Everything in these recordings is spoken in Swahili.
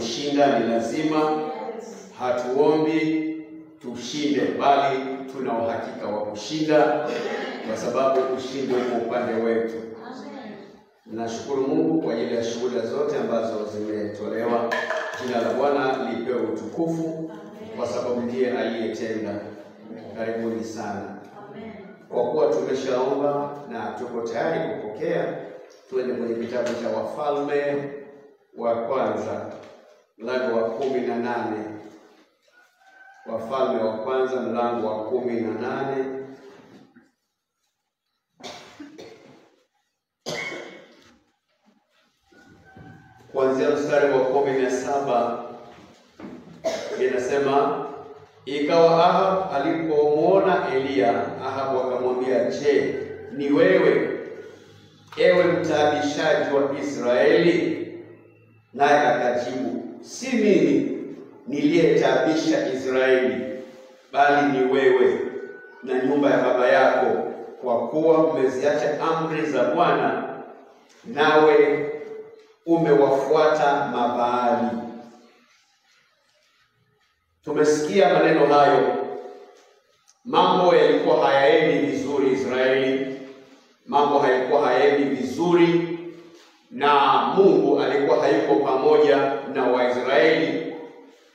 kushinda ni lazima. Hatuombi tushinde, bali tuna uhakika wa kushinda, kwa sababu ushindi uko upande wetu. Nashukuru Mungu kwa ajili ya shuhuda zote ambazo zimetolewa. Jina la Bwana lipewe utukufu, kwa sababu ndiye aliyetenda. Karibuni sana. Kwa kuwa tumeshaomba na tuko tayari kupokea, tuende kwenye kitabu cha Wafalme wa kwanza mlango wa 18. Wafalme wa kwanza mlango wa 18. Kuanzia mstari wa 17 inasema, ikawa Ahab alipomwona Eliya, Ahab akamwambia, je, ni wewe, ewe mtaabishaji wa Israeli? Naye akajibu, si mimi niliyetaabisha Israeli, bali ni wewe na nyumba ya baba yako, kwa kuwa umeziacha amri za Bwana, nawe umewafuata Mabaali. Tumesikia maneno hayo. Mambo yalikuwa hayaendi vizuri Israeli. Mambo hayakuwa hayaendi vizuri, na Mungu alikuwa hayuko pamoja na Waisraeli.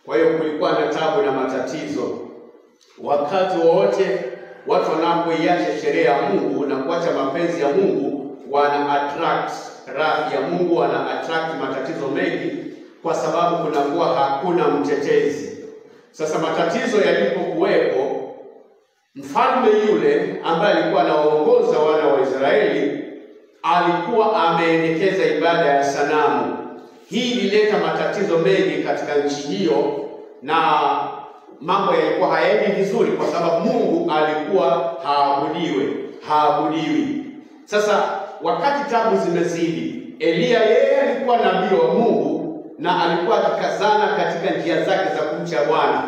Kwa hiyo kulikuwa na taabu na matatizo. Wakati wote watu wanapoiacha sheria ya Mungu na kuacha mapenzi ya Mungu, wana attract wrath ya Mungu, wana attract matatizo mengi, kwa sababu kunakuwa hakuna mtetezi. Sasa matatizo yalipokuwepo, mfalme yule ambaye alikuwa anaongoza wana wa Israeli alikuwa ameendekeza ibada ya sanamu. Hii ilileta matatizo mengi katika nchi hiyo, na mambo yalikuwa hayaendi vizuri, kwa sababu Mungu alikuwa haabudiwi. Sasa wakati tabu zimezidi, Eliya yeye alikuwa nabii wa Mungu na alikuwa akikazana katika njia zake za kumcha Bwana.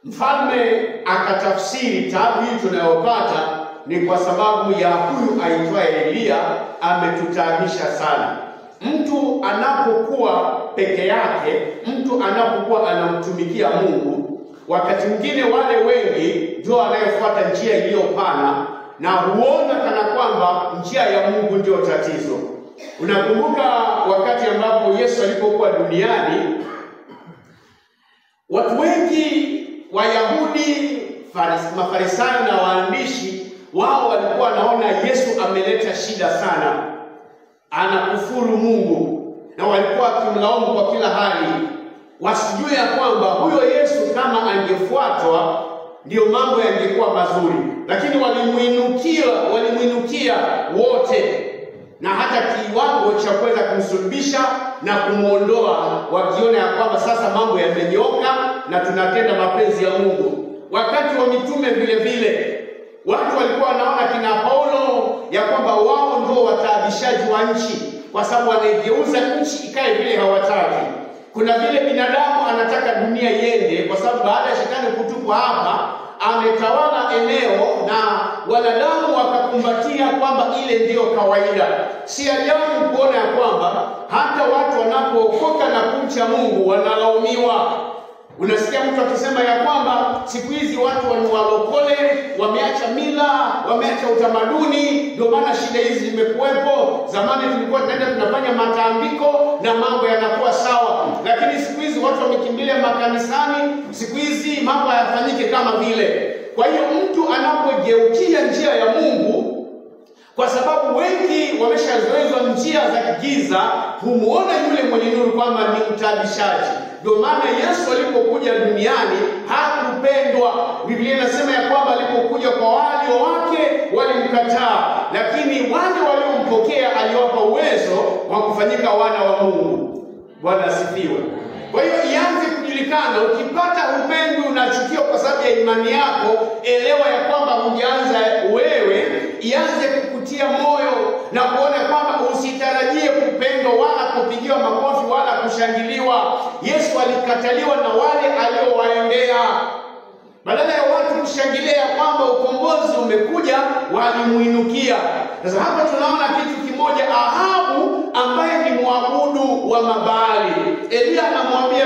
Mfalme akatafsiri tabu hii tunayopata ni kwa sababu ya huyu aitwaye Eliya ametutaabisha sana. Mtu anapokuwa peke yake, mtu anapokuwa anamtumikia Mungu, wakati mwingine wale wengi ndio wanayofuata njia iliyopana na huona kana kwamba njia ya Mungu ndio tatizo. Unakumbuka wakati ambapo Yesu alipokuwa duniani, watu wengi Wayahudi, Mafarisayo na waandishi, wao walikuwa wanaona Yesu ameleta shida sana, anakufuru Mungu, na walikuwa wakimlaumu kwa kila hali. Wasijue ya kwamba huyo Yesu kama angefuatwa ndio mambo yangekuwa mazuri, lakini walimuinukia wote, na hata kiwango cha kuweza kumsulubisha na kumuondoa, wakiona ya kwamba sasa mambo yamenyoka na tunatenda mapenzi ya Mungu. Wakati wa mitume vile vile watu walikuwa wanaona kina Paulo ya kwamba wao ndio wataabishaji wa nchi, kwa sababu wanaigeuza nchi ikae vile hawataki. Kuna vile binadamu anataka dunia iende, kwa sababu baada ya shetani kutupwa hapa, ametawala eneo na wanadamu wakakumbatia kwamba ile ndiyo kawaida. Si ajabu kuona ya kwamba hata watu wanapookoka na kumcha Mungu wanalaumiwa. Unasikia mtu akisema ya kwamba siku hizi watu ni walokole, wameacha mila, wameacha utamaduni, ndio maana shida hizi zimekuwepo. Zamani tulikuwa tunaenda tunafanya matambiko na mambo yanakuwa sawa, lakini siku hizi watu wamekimbilia makanisani, siku hizi mambo hayafanyike kama vile. Kwa hiyo mtu anapogeukia njia ya Mungu, kwa sababu wengi wameshazoezwa njia za giza, humuona yule mwenye nuru kwamba ni mtaabishaji. Ndio maana Yesu alipokuja duniani hakupendwa. Biblia inasema ya kwamba alipokuja kwa walio wake walimkataa, lakini wale waliompokea aliwapa uwezo wa kufanyika wana wa Mungu. Bwana asifiwe. Kwa hiyo ianze kujulikana, ukipata upendo unachukiwa kwa sababu ya imani yako, elewa ya kwamba hujaanza wewe, ianze kukutia moyo na kuona kwamba usitarajie kupendwa wala kupigiwa makofi wala kushangiliwa. Yesu alikataliwa na wale aliowaendea. Badala ya watu kushangilia kwamba ukombozi umekuja, walimuinukia. Sasa hapa tunaona kitu kimoja, Ahabu ambaye ni mwabudu wa Mabaali. Eliya anamwambia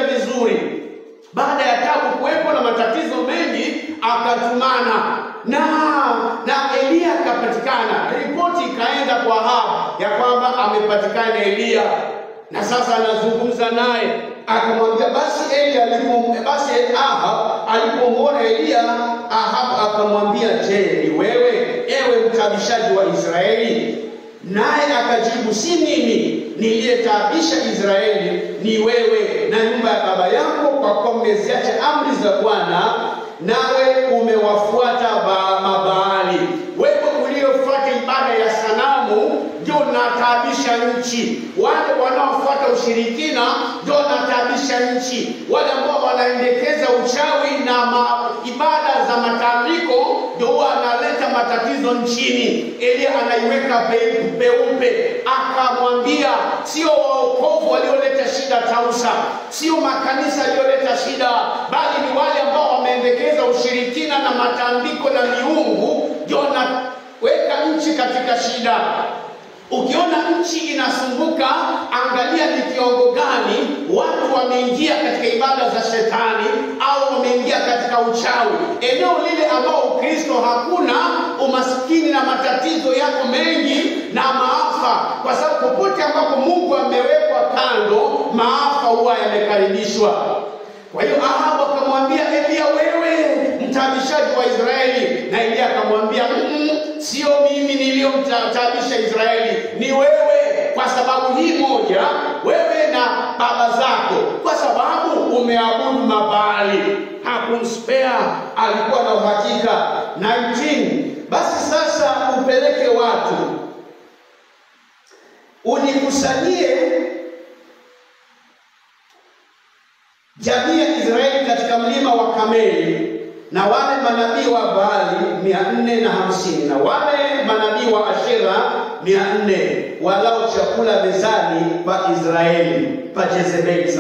Baada ya tabu kuwepo na matatizo mengi, akatumana na Elia akapatikana. Ripoti ikaenda kwa Ahabu ya kwamba amepatikana Elia, na sasa anazungumza naye. Akamwambia basi Ahabu alipomwona Elia, Ahabu akamwambia, je, ni wewe ewe mtaabishaji wa Israeli? Naye akajibu, si mimi niliyetaabisha Israeli, ni wewe na nyumba ya baba yako, kwa kuwa mmeziacha amri za Bwana, nawe umewafuata mabaali. Wewe uliofuata ibada ya sanamu ndio unataabisha nchi. Wale wanaofuata ushirikina ndio wanataabisha nchi. Wale ambao wanaendekeza uchawi na ibada za matambiko ndio wanaleta matatizo nchini. Elia anaiweka peupe, akamwambia sio wokovu walioleta shida Tausa, sio makanisa walioleta shida, bali ni wale ambao wameendekeza ushirikina na matambiko na miungu ndio wanaweka nchi katika shida. Ukiona nchi inasumbuka, angalia ni kiwango gani watu wameingia katika ibada za shetani au wameingia katika uchawi. Eneo lile ambao Ukristo hakuna, umaskini na matatizo yako mengi na maafa, kwa sababu popote ambapo Mungu amewekwa kando, maafa huwa yamekaribishwa. Kwa hiyo Ahabu akamwambia Elia, wewe mtaabishaji wa Israeli. Na Elia akamwambia, sio mimi niliyomtaabisha Israeli, ni wewe, kwa sababu hii moja, wewe na baba zako, kwa sababu umeabudu mabaali. Hakumspea, alikuwa na uhakika. 19 Basi sasa upeleke watu, unikusanyie jamii ya Israeli katika mlima wa Kameli, na wale manabii wa Baali 450 na wale manabii wa Ashera 400, walao chakula mezani pa Israeli, pa Jezebeli.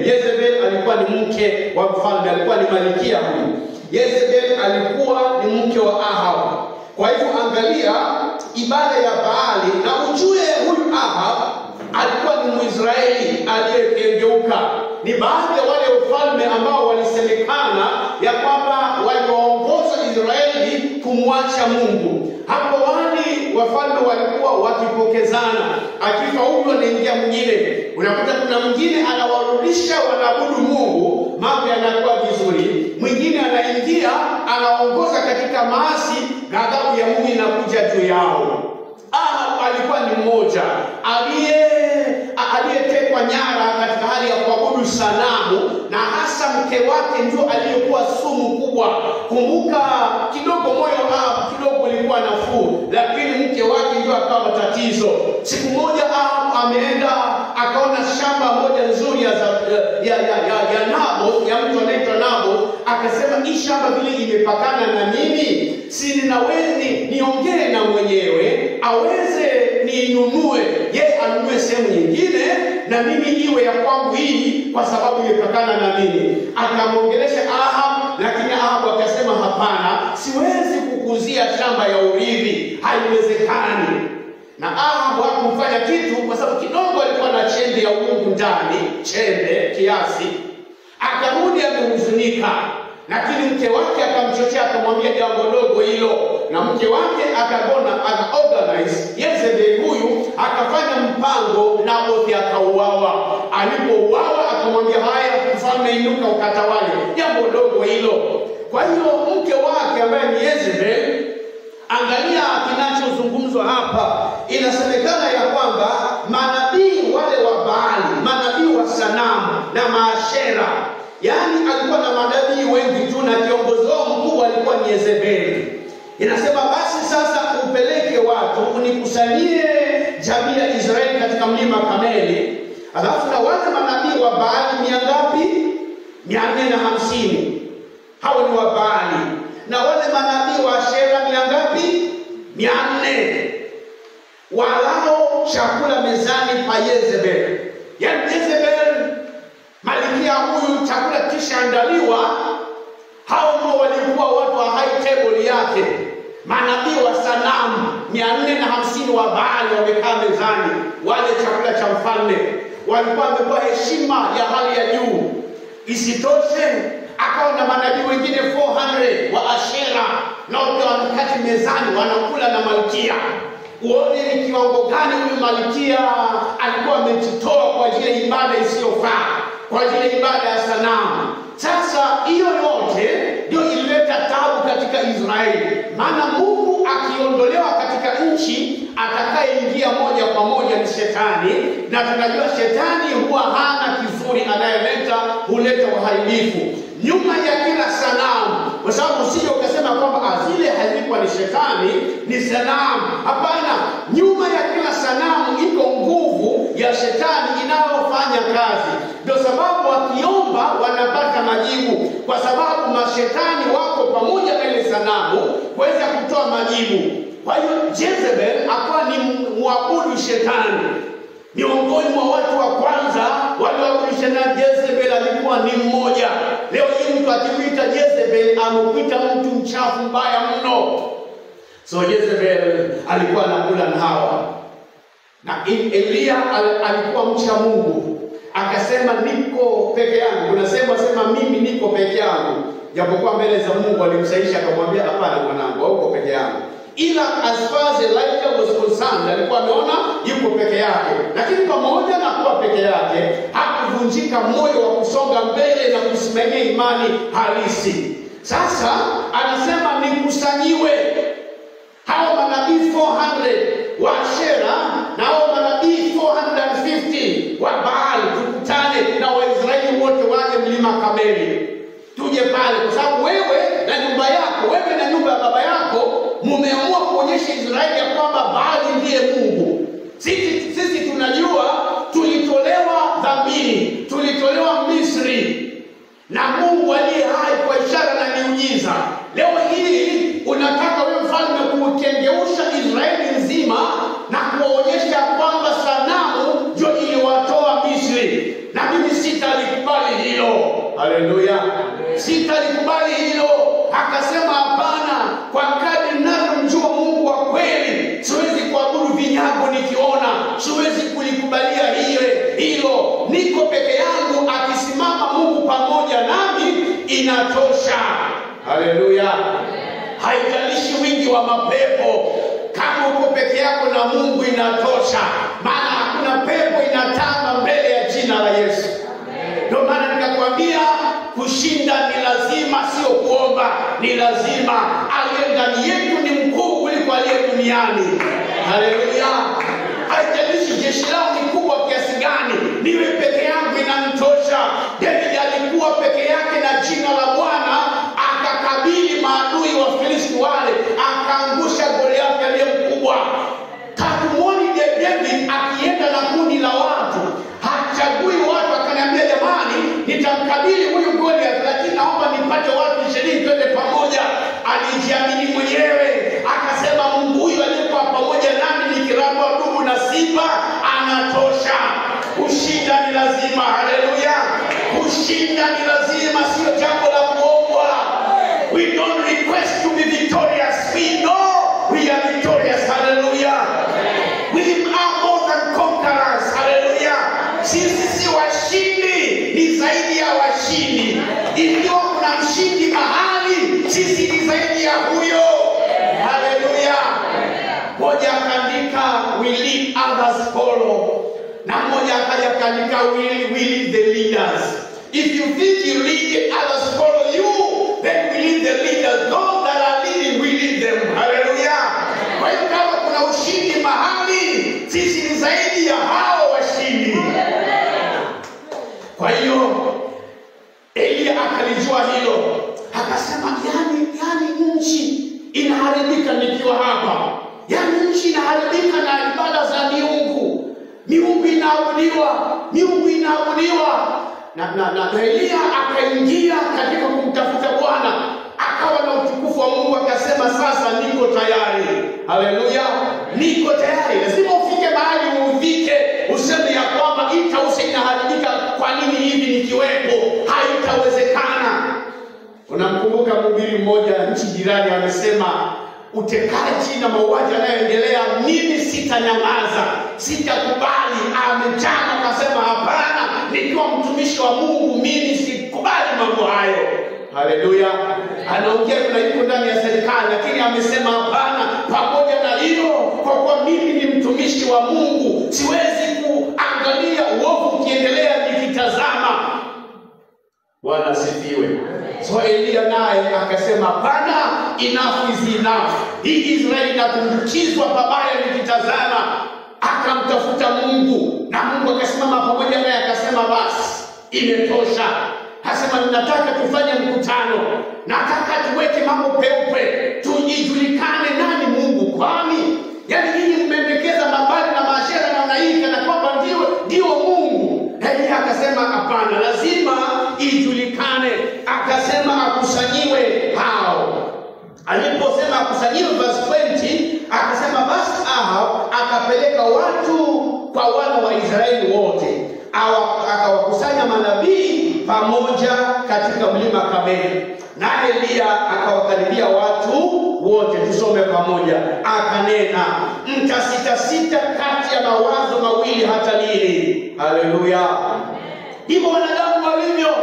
Jezebeli alikuwa ni mke wa mfalme, alikuwa ni malkia huyu. Jezebeli alikuwa ni mke wa Ahabu. Kwa hivyo angalia ibada ya Baali, na ujue huyu Ahabu alikuwa ni Mwisraeli aliyekengeuka. Ni baadhi ya wale wafalme ambao walisemekana ya kwamba waliwaongoza Israeli kumwacha Mungu. Hapo wali wafalme walikuwa wakipokezana, akifa huyo anaingia mwingine. Unakuta kuna mwingine anawarudisha wanaabudu Mungu, mambo yanakuwa vizuri. Mwingine anaingia anaongoza katika maasi, ghadhabu ya Mungu inakuja juu yao. Alikuwa ni mmoja aliyetekwa nyara katika hali ya kuabudu sanamu, na hasa mke wake ndio aliyekuwa sumu kubwa. Kumbuka kidogo moyo kidogo ulikuwa nafuu, lakini mke wake ndio akawa tatizo. Siku moja ameenda akaona shamba moja nzuri ya Nabo, ya mtu anaitwa Nabo. Akasema, hii shamba vile imepakana na mimi, si ninawezi niongee na mwenyewe aweze niinunue, yeye anunue sehemu nyingine na mimi iwe ya kwangu hii, kwa sababu imepakana na mimi. Akamwongelesha Ahabu, lakini Ahabu akasema, hapana, siwezi kukuzia shamba ya urithi, haiwezekani. Na Ahabu hakumfanya kitu, kwa sababu kidogo alikuwa na chembe ya uungu ndani, chembe kiasi. Akarudi amehuzunika, lakini mke wake akamchochea, akamwambia jambo dogo hilo, na mke wake akaorganize Jezebeli huyu, akafanya mpango, Nabothi akauawa. Alipouawa akamwambia, haya mfalme, inuka ukatawale, jambo dogo hilo. Kwa hiyo mke wake ambaye ni Jezebeli, angalia kinachozungumzwa hapa. Inasemekana ya kwamba manabii wale wa Baali, manabii wa sanamu na maashera, yaani alikuwa na manabii wengi tu, na kiongozi wao mkuu alikuwa ni Jezebeli. Inasema, basi sasa upeleke watu, unikusanyie jamii ya Israeli katika mlima Kameli, alafu na wale manabii wa Baali ngapi? 450. Hao ni wa Baali. Na wale manabii wa Ashera ngapi? 400. Walao chakula mezani pa Jezebeli. Yaani Jezebeli malkia huyu, chakula kisha andaliwa, hao ndio walikuwa watu wa high table yake. Manabii wa sanamu 450 wa Baali wamekaa mezani, wale chakula cha mfalme. Walikuwa wamepewa heshima ya hali ya juu. Isitoshe akawa na manabii wengine 400 wa Ashera, na wameketi mezani wanakula na malkia. Uone ni kiwango gani huyu malkia alikuwa amejitoa kwa ajili ya ibada isiyofaa, kwa ajili ya ibada ya sanamu. Sasa hiyo yote ndio ilileta taabu katika Israeli. Maana Mungu akiondolewa katika nchi, atakayeingia moja kwa moja ni Shetani, na tunajua Shetani huwa hana kizuri anayeleta, huleta uharibifu. Nyuma ya kila sanamu, kwa sababu usije ukasema kwamba zile hazikuwa ni Shetani, ni sanamu. Hapana, nyuma ya kila sanamu iko nguvu ya Shetani inayofanya kazi. Ndio sababu wakiomba wanapata majibu, kwa sababu mashetani wako pamoja na ile sanamu kuweza kutoa majibu. Kwa hiyo Jezebel akawa ni muabudu Shetani. Miongoni mwa watu wa kwanza walioabudu Shetani, Jezebel alikuwa ni mmoja. Leo hii mtu akikuita Jezebel amekuita mtu mchafu mbaya mno. So Jezebel alikuwa anakula na Hawa. Na Elia alikuwa mcha Mungu. Akasema niko peke yangu. Unasema mimi niko peke yangu. Japokuwa mbele za Mungu alimsaisha akamwambia hapana mwanangu, uko peke yangu. Ila as far as Elijah was concerned, alikuwa ameona yuko peke yake. Lakini pamoja na kuwa peke yake, hakuvunjika moyo wa kusonga mbele na kusimamia imani halisi. Sasa anasema nikusanyiwe hao manabii 400 wa Ashera na hao manabii 450 wa Baal, tukutane na Waisraeli wote waje mlima Kameli. Tuje pale, kwa sababu wewe na nyumba yako, wewe na nyumba ya baba yako mumeamua kuonyesha Israeli ya kwamba Baali ndiye Mungu. Sisi tunajua tulitolewa dhambini, tulitolewa Misri na Mungu aliye hai kwa ishara na miujiza. Leo hii unataka wewe mfalme kukengeusha Israeli nzima na kuonyesha kwamba sanamu ndio iliwatoa Misri, na mimi sitalikubali hilo. Haleluya. Sitalikubali hilo. Akasema hapana, kwa kadri ninavyomjua Mungu wa kweli, siwezi kuabudu vinyago nikiona, siwezi kulikubalia hilo. Niko peke yangu, akisimama Mungu pamoja nami inatosha. Haleluya. Haijalishi wingi wa mapepo, kama uko peke yako na Mungu inatosha. Maana hakuna pepo inatamba mbele ya jina la Yesu. Ndio maana nikakwambia kushinda ni lazima, sio kuomba, ni lazima. Aliye ndani yetu ni mkuu kuliko aliye duniani. Haleluya. Haijalishi jeshi lao ni kubwa kiasi gani, niwe peke yangu inanitosha. David alikuwa peke yake na jina la Bwana akakabili maadui wa Filisti wale, akaangusha Goliathi aliye mkubwa. Hatumwoni David akienda na kundi la watu, hachagui watu akaniambia jamani nitamkabili huyu Goliath, lakini naomba nipate watu 20 twende pamoja. Alijiamini mwenyewe, akasema Mungu huyu aliyekuwa pamoja nami nikiramba dubu na simba anatosha. Kushinda ni lazima. Haleluya. Kushinda ni lazima, sio jambo la kuombwa. We don't request to be victorious. We know we are victorious. Hallelujah. We are more than conquerors. Hallelujah. Sisi si washindi, ni zaidi ya washindi. Ikiwa kuna mshindi mahali, sisi ni zaidi ya huyo. Hallelujah. Moja akaandika we lead others follow, na moja akaandika we lead the leaders. If you think you lead, others follow you, then we lead the leaders. Those that are leading, we lead them. Hallelujah. Kwa hiyo kama kuna ushindi mahali, sisi ni zaidi ya hao washindi. Kwa hiyo Elia akalijua hilo, akasema yani nchi inaharibika nikiwa hapa. Yani nchi inaharibika na ibada za miungu. Miungu inaabudiwa. Na Elia akaingia katika kumtafuta Bwana, akawa na utukufu wa Mungu, akasema sasa niko tayari. Haleluya. Niko tayari. Lazima ufike mahali uvike, useme ya kwamba itausha inaharibika, kwa nini hivi nikiwepo? Haitawezekana. Unamkumbuka mhubiri mmoja nchi jirani amesema utekaji na mauaji yanayoendelea, mimi sitanyamaza, sitakubali. Amechana akasema hapana, nikiwa mtumishi wa Mungu mimi sikubali mambo hayo. Haleluya. Anaongea kuna yuko ndani ya serikali, lakini amesema hapana, pamoja na hiyo, kwa kuwa mimi ni mtumishi wa Mungu, siwezi kuangalia uovu ukiendelea nikitazama. Bwana asifiwe. So Elia naye akasema hapana, enough is enough. Hii Israeli inakumbukizwa babaya nikitazama. Akamtafuta Mungu na Mungu akasimama pamoja naye akasema basi imetosha. Hasema ninataka tufanye mkutano. Nataka tuweke mambo peupe. Tujulikane nani Mungu. Kwani yani hii mmendekeza mabali na maashera na unaika na kwamba ndio Mungu. Elia akasema hapana, lazima ijulikane. Akasema akusanyiwe hao. Aliposema akusanyiwe verse 20, akasema basi Ahab akapeleka watu kwa wana wa Israeli wote. Akawakusanya manabii pamoja katika mlima Kameli. Na Elia akawakaribia watu wote, tusome pamoja. Akanena, mtasitasita kati ya mawazo mawili hata lini? Haleluya. Hivyo wanadamu walivyo.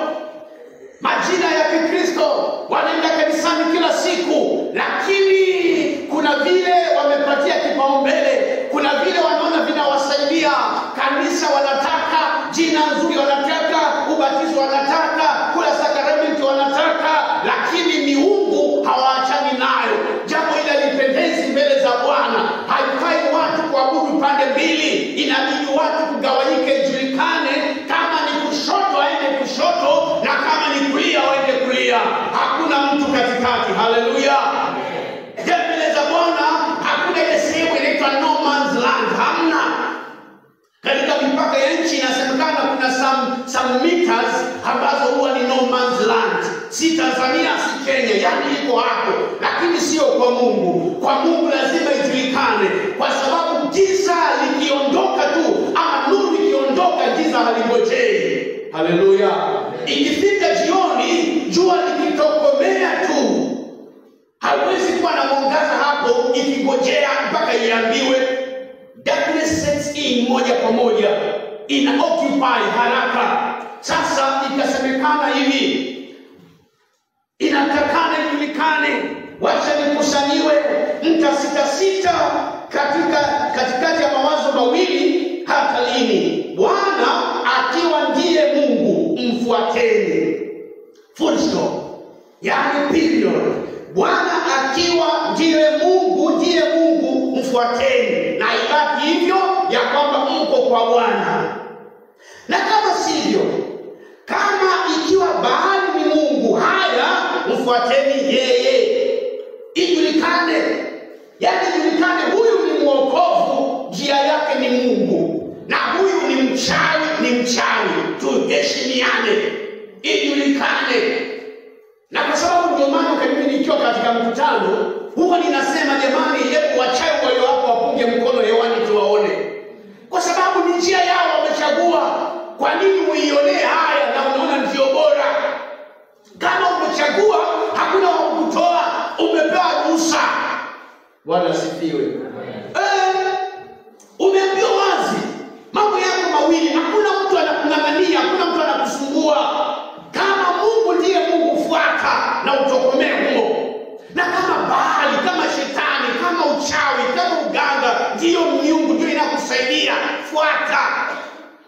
Majina ya Kikristo wanaenda kanisani kila siku, lakini kuna vile wamepatia kipaumbele, kuna vile wanaona vinawasaidia. Kanisa wanataka, jina nzuri wanataka, ubatizo wanataka, kula sakramenti wanataka, lakini miungu hawaachani nayo. Jambo hili lipendezi mbele za Bwana. Haifai watu kuabudu pande mbili, inabidi watu kugawanyike, ijulikane kama ni kushoto aende kushoto na kama ni kulia aende kulia. Hakuna mtu katikati. Haleluya. Mbele za Bwana hakuna ile sehemu inaitwa no man's land. Hamna. Katika mipaka ya nchi inasemekana kuna some meters ambazo huwa ni no man's land. Si Tanzania, si Kenya, yani iko hapo. Lakini sio kwa Mungu. Kwa Mungu lazima ijulikane, kwa sababu giza likiondoka tu ama nuru ikiondoka, giza halingojei. Haleluya. Ikifika jioni, jua likitokomea tu, hawezi kuwa na mwangaza hapo ikigojea mpaka iambiwe. Darkness sets in moja kwa moja, ina occupy haraka. Sasa ikasemekana hivi, inatakana ijulikane, wacha nikusanyiwe, mtasitasita katikati ya mawazo mawili hata lini? Bwana akiwa ndiye Mungu, mfuateni. Full stop. Yani period. Bwana akiwa ndiye Mungu, mfuateni. Na ibaki hivyo ya kwamba mko kwa Bwana. Na kama sivyo, kama ikiwa Baali ni Mungu, haya mfuateni yeye. Ijulikane. Yani ijulikane huyu ni mwokovu, njia yake ni Mungu. Na huyu ni mchawi, tuheshimiane. Ijulikane. Na kwa sababu ndio maana mimi nikiwa katika mkutano huwa ninasema jamani, hebu wachawi walio hapo wapunge mkono hewani tuwaone. Kwa sababu ni njia yao wamechagua. Kwa nini uionee haya na unaona ndio bora? Kama umechagua hakuna wa kutoa, umepewa ruhusa. Bwana asifiwe. Umeambiwa wazi mambo yako mawili, hakuna mtu anakung'ang'ania, hakuna mtu anakusumbua. Kama Mungu ndiye Mungu, fuata na utokomee huo. Na kama Baali, kama shetani, kama uchawi, kama uganga ndiyo miungu ndio inakusaidia, fuata.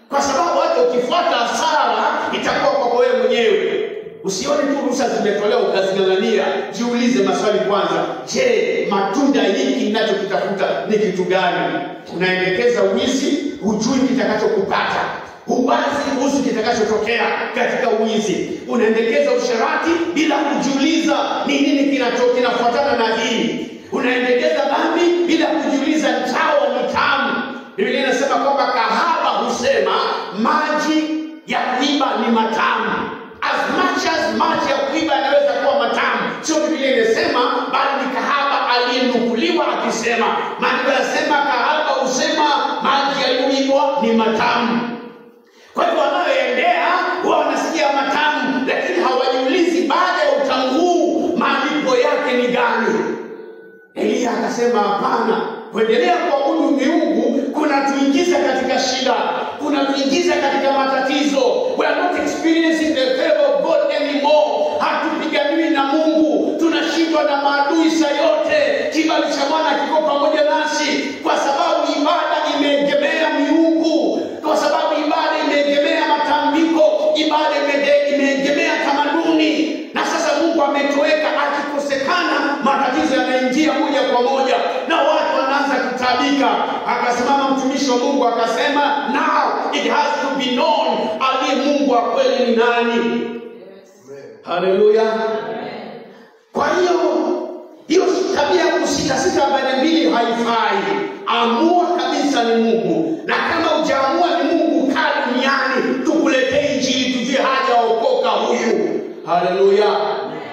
Kwa sababu hata ukifuata hasara itakuwa kwa wewe mwenyewe. Usione tu ruhusa zimetolewa ukazing'ang'ania. Jiulize maswali kwanza. Je, matunda hiki ninachokitafuta ni kitu gani? Unaendekeza wizi, hujui kitakachokupata. Uwazi kuhusu kitakachotokea katika uwizi. Unaendekeza usherati bila kujiuliza ni nini kinafuatana na hii. Unaendekeza dhambi bila kujiuliza ntawa ni tamu. Biblia inasema kwamba kahaba husema maji ya kuiba ni matamu. As much as maji ya kuiba yanaweza kuwa matamu, sio Biblia inasema, bali ni kahaba aliyenukuliwa akisema. Maandiko yanasema kahaba husema maji yaliyoibwa ni matamu. Kwa hivyo wanaoendea wao wanasikia matamu, lakini hawajiulizi baada ya utanguu malipo yake ni gani. Elia akasema hapana, kuendelea kuabudu miungu kuna tuingiza katika shida, kuna tuingiza katika matatizo. We are not experiencing the favor of God anymore. na maadui saa yote, kibali cha Bwana kiko pamoja nasi, kwa sababu ibada imeegemea miungu, kwa sababu ibada imeegemea matambiko, ibada imeegemea tamaduni. Na sasa Mungu ametoweka, akikosekana matatizo yanaingia moja kwa moja na watu wanaanza kutabika. Akasimama mtumishi wa Mungu akasema, now it has to be known, aliye Mungu wa kweli ni nani? Haleluya. Kwa hiyo tabia ya kusita baada mbili haifai. Amua kabisa ni Mungu, na kama hujaamua ni Mungu, kaa duniani tukuletee injili tujue haja okoka huyu. Haleluya.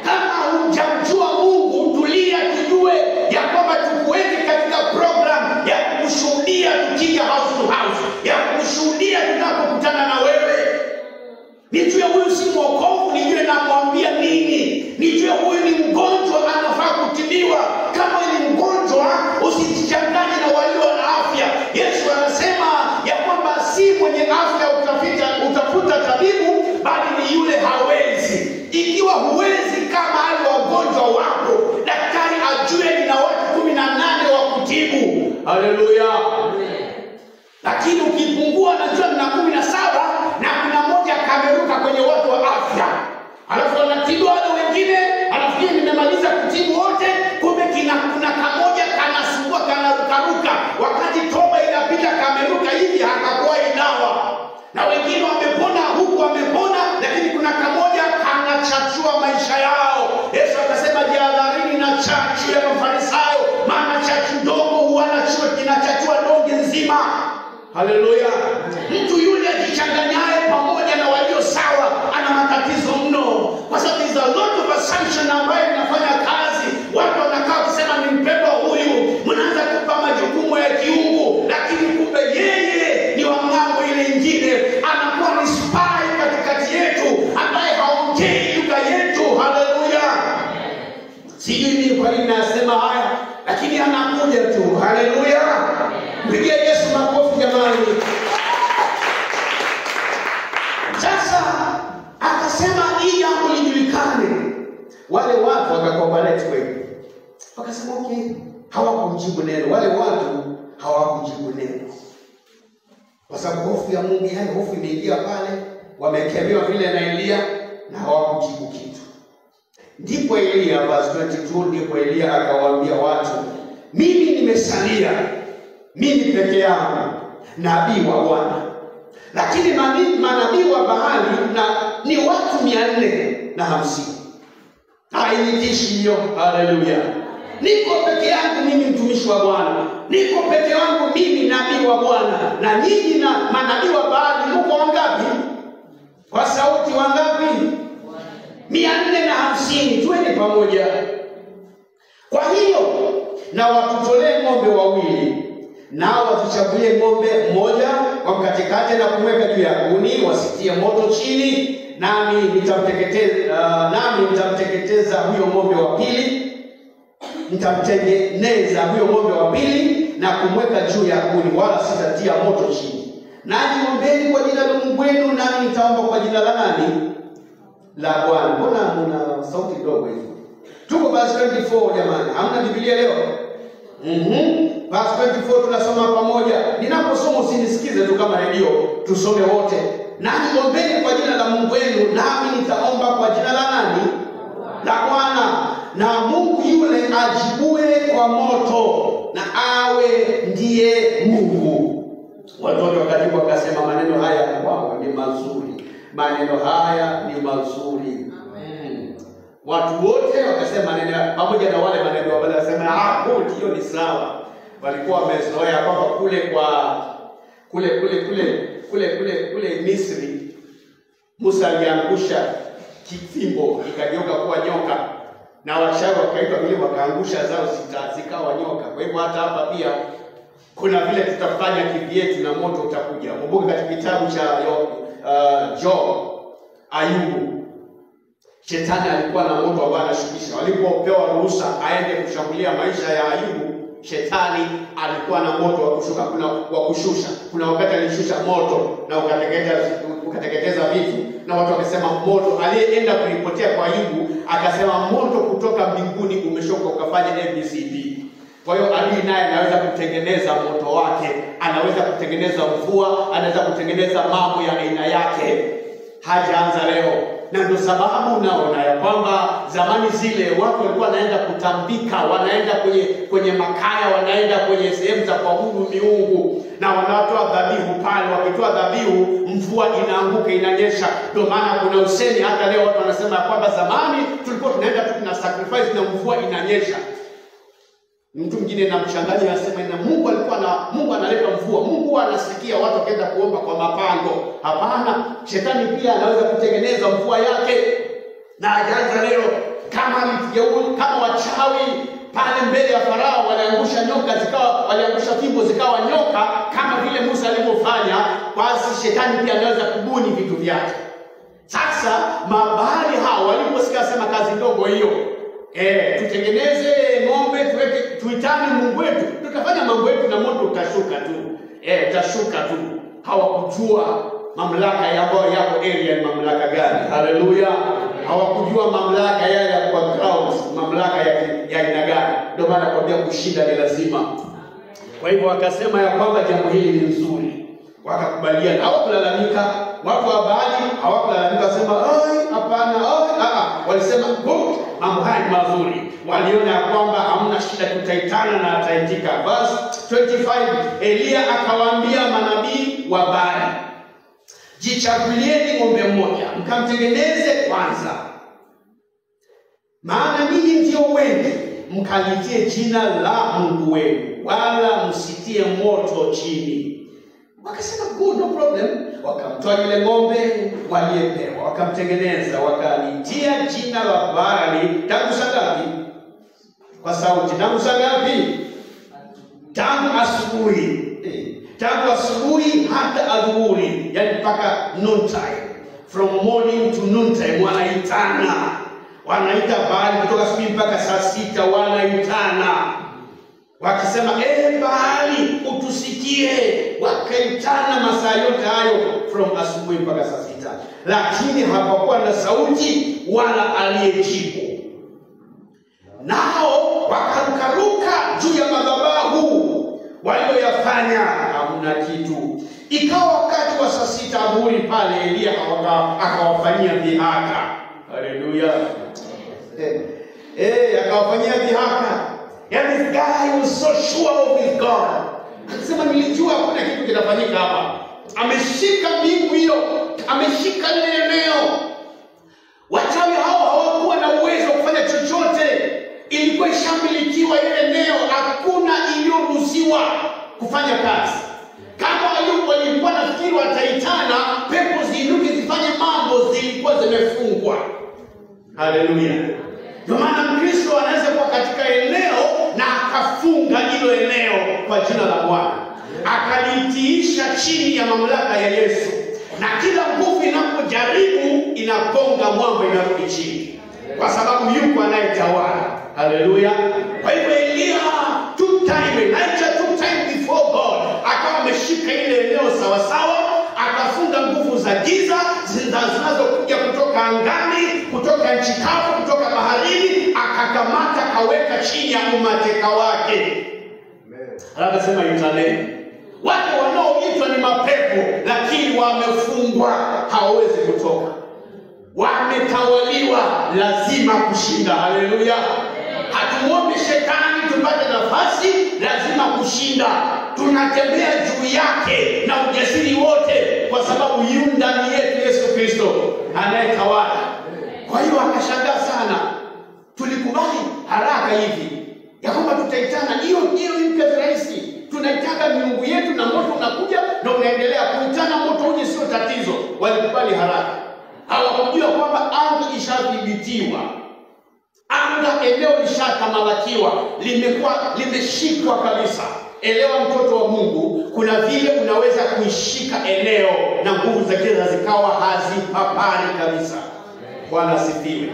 Kama hujamjua Mungu, tulia tujue ya kwamba tukuweke katika program ya kushuhudia tukija house to house, ya kushuhudia tunapokutana na wewe. Nijue huyu si mwokovu, nijue namwambia nini, nijue huyu ni mgonjwa anafaa kutibiwa. Kama ni mgonjwa, usijichanganye na walio na afya. Yesu anasema ya kwamba si mwenye afya utafuta tabibu, bali ni yule hawezi. Ikiwa huwezi, kama hali wagonjwa wako, daktari ajue nina watu 18 wa kutibu. Haleluya. Lakini ukipungua najua na 17 na kuna mmoja kameruka kwenye watu wa afya, alafu anatibu wale wengine, anafikiri nimemaliza kutibu wote, kumbe kuna kamoja kanasumbua kanarukaruka, wakati toba inapita kameruka hivi hakakuwa dawa. Na wengine wamepona huku wamepona, lakini kuna kamoja kanachachua maisha yao. Yesu akasema, jihadharini na chachu ya Mafarisayo, maana chachu ndogo huanachua kinachachua donge nzima. Haleluya. Mtu yule ajichanganyaye pamoja na walio sawa ana matatizo mno, kwa sababu there's a lot of assumption ambayo inafanya kazi. Watu wanakaa kusema ni mpendwa huyu, mnaanza kupa majukumu ya kiungu, lakini kumbe yeye ni wa mambo ile nyingine, anakuwa ni spy katikati yetu ambaye haongei lugha yetu. Haleluya. Sijui mimi kwa nini nasema haya, lakini anakuja tu. Haleluya. Mpigie Yesu makofi jamani. Sasa akasema hii jambo lijulikane. Wale watu wakakombalete kweli, wakasema okay, hawakujibu neno. Wale watu hawakujibu neno kwa sababu hofu ya Mungu, hofu imeingia pale, wamekemewa vile na Elia na hawakujibu kitu. Ndipo Elia, verse 22, ndipo Elia akawaambia watu, mimi nimesalia mimi peke yangu nabii wa Bwana, lakini manabii wa Baali ni watu 450. Hainitishi hiyo. Haleluya. Niko peke yangu mimi mtumishi wa Bwana, niko peke yangu mimi nabii wa Bwana, na nyinyi na manabii wa Baali mko wangapi? Kwa sauti wangapi? 450. Tuende pamoja. Kwa hiyo na watutolee ng'ombe wawili, nao watuchagulie ng'ombe mmoja wamkatekate na kumweka juu ya kuni, wasitie moto chini, nami nitamteketeza huyo ng'ombe wa pili, nitamtengeneza huyo ng'ombe wa pili na kumweka juu ya kuni, wala sitatia moto chini. Nanyi ombeni kwa jina la Mungu wenu, nami nitaomba kwa jina la nani? La Bwana. Mbona mna sauti ndogo hivi? Tuko verse 24 jamani. Hamna Biblia leo? Verse 24 tunasoma pamoja. Ninaposoma usinisikize tu kama redio, tusome wote. Nanyi ombeni kwa jina la Mungu wenu, nami nitaomba kwa jina la nani? La Bwana. Na Mungu yule ajibue kwa moto, na awe ndiye Mungu. Watoto wakajibu wakasema, maneno haya kwangu ni mazuri. Maneno haya ni mazuri. Watu wote wakasema maneno pamoja na wale maneno wale wakasema hiyo ni sawa. Walikuwa wamezoea kwamba kule Misri Musa aliangusha kifimbo ikageuka kuwa nyoka, na wachawi wakaitwa vile wakaangusha zao zikawa nyoka. Kwa hivyo hata hapa pia kuna vile tutafanya kivyetu na moto utakuja. Kumbuka katika kitabu cha Job, Ayubu, Shetani alikuwa na moto ambao anashukisha. Walipopewa ruhusa aende kushambulia maisha ya Ayubu, Shetani alikuwa na moto wa kushuka, wa kushusha. Kuna wakati alishusha moto na ukateketeza vitu, na watu wakasema moto. Aliyeenda kulipotea kwa Ayubu akasema moto kutoka mbinguni umeshuka ukafanya ABCD. Kwa hiyo adui naye anaweza kutengeneza moto wake, anaweza kutengeneza mvua, anaweza kutengeneza mambo ya aina yake. Hajaanza leo. Na ndio sababu unaona ya kwamba zamani zile watu walikuwa wanaenda kutambika, wanaenda kwenye makaya, wanaenda kwenye sehemu za kuabudu miungu, na wanatoa dhabihu pale. Wakitoa dhabihu, mvua inaanguka, inanyesha. Ndio maana kuna usemi hata leo watu wanasema kwamba zamani tulikuwa tunaenda tu tuna sacrifice na mvua inanyesha. Mtu mwingine namchanganya anasema na Mungu analeta mvua. Mungu anasikia watu wakaenda kuomba kwa mapango. Hapana, shetani pia anaweza kutengeneza mvua yake. Na hajaanza leo. Kama wachawi pale mbele ya Farao waliangusha fimbo zikawa nyoka kama vile Musa alivyofanya, basi shetani pia anaweza kubuni vitu vyake. Sasa mabahari hao waliposikia sema kazi ndogo hiyo, tutengeneze ng'ombe, tuitane Mungu wetu, tukafanya mambo yetu na moto utashuka tu. Utashuka tu. Hawakujua mamlaka ambayo yako area ni mamlaka gani. Haleluya. Hawakujua mamlaka yale ya kwa grounds, mamlaka ya aina gani. Ndio maana kwambia kushinda ni lazima. Kwa hivyo wakasema ya kwamba jambo hili ni nzuri. Wakakubaliana. Hawakulalamika. Watu wa Baali hawakulalamika sema hapana, walisema mambo haya ni mazuri. Waliona ya kwamba hamna shida, tutaitana na ataitika. Verse 25, Elia akawaambia manabii wa Baali, jichagulieni ng'ombe mmoja, mkamtengeneze kwanza, maana ninyi ndio wengi, mkalitie jina la Mungu wenu, wala msitie moto chini. Wakasema good, no problem. Wakamtoa yule ng'ombe waliyepewa, wakamtengeneza, wakalitia jina la Baali. Tangu saa ngapi? Kwa sauti. Tangu saa ngapi? Tangu asubuhi. Tangu asubuhi hata adhuhuri, yani mpaka noon time. From morning to noon time wanaitana. Wanaita Baali kutoka asubuhi mpaka saa 6 wanaitana. Wakisema Baali utusikie. Wakaitana masaa yote hayo from asubuhi mpaka saa 6. Lakini hapakuwa na sauti wala aliyejibu. Nao wakarukaruka juu ya madhabahu walioyafanya, hamna kitu. Ikawa wakati wa saa 6 adhuhuri pale Elia akawafanyia dhihaka. Haleluya. Akawafanyia dhihaka. And this guy was so sure of his God. Akasema nilijua kuna kitu kinafanyika hapa. Ameshika mbingu hiyo, ameshika lile eneo. Wachawi hao hawakuwa na uwezo wa kufanya chochote. Ilikuwa ishamilikiwa ile eneo, hakuna iliyoruhusiwa kufanya kazi. Kama walikuwa nafikiri wataitana, pepo ziinuke zifanye mambo, zilikuwa zimefungwa. Haleluya. Ndio maana Mkristo anaweza kuwa katika eneo na akafunga hilo eneo kwa jina la Bwana. Akalitiisha chini ya mamlaka ya Yesu. Na kila nguvu inapojaribu inagonga mwamba, inarudi chini. Kwa sababu yuko anayetawala. Haleluya. Kwa hivyo Elia took time before God. Akawa ameshika ile eneo sawa sawa, akafunga nguvu za giza zinazokuja kutoka angani, kutoka nchi kavu, kutoka baharini, akakamata kaweka chini ya umateka wake. Anasema itaneni. Wale wanaoitwa ni mapepo lakini wamefungwa, hawawezi kutoka. Wametawaliwa, lazima kushinda. Haleluya. Hatumuombe shetani tupate nafasi, lazima kushinda. Tunatembea juu yake na ujasiri wote kwa sababu yu ndani yetu Yesu Kristo anayetawala. Kwa hiyo akashangaa sana. Tulikubali haraka hivi ya kwamba tutaitana, hiyo ni kazi rahisi. Tunaitaka miungu yetu na moto unakuja na unaendelea kuitana, moto uje sio tatizo. Walikubali haraka. Hawakujua kwamba anga ishadhibitiwa. Anga eneo lishakamalakiwa, limeshikwa kabisa. Elewa mtoto wa Mungu, kuna vile unaweza kuishika eneo na nguvu za giza zikawa hazipapari kabisa. Bwana asifiwe.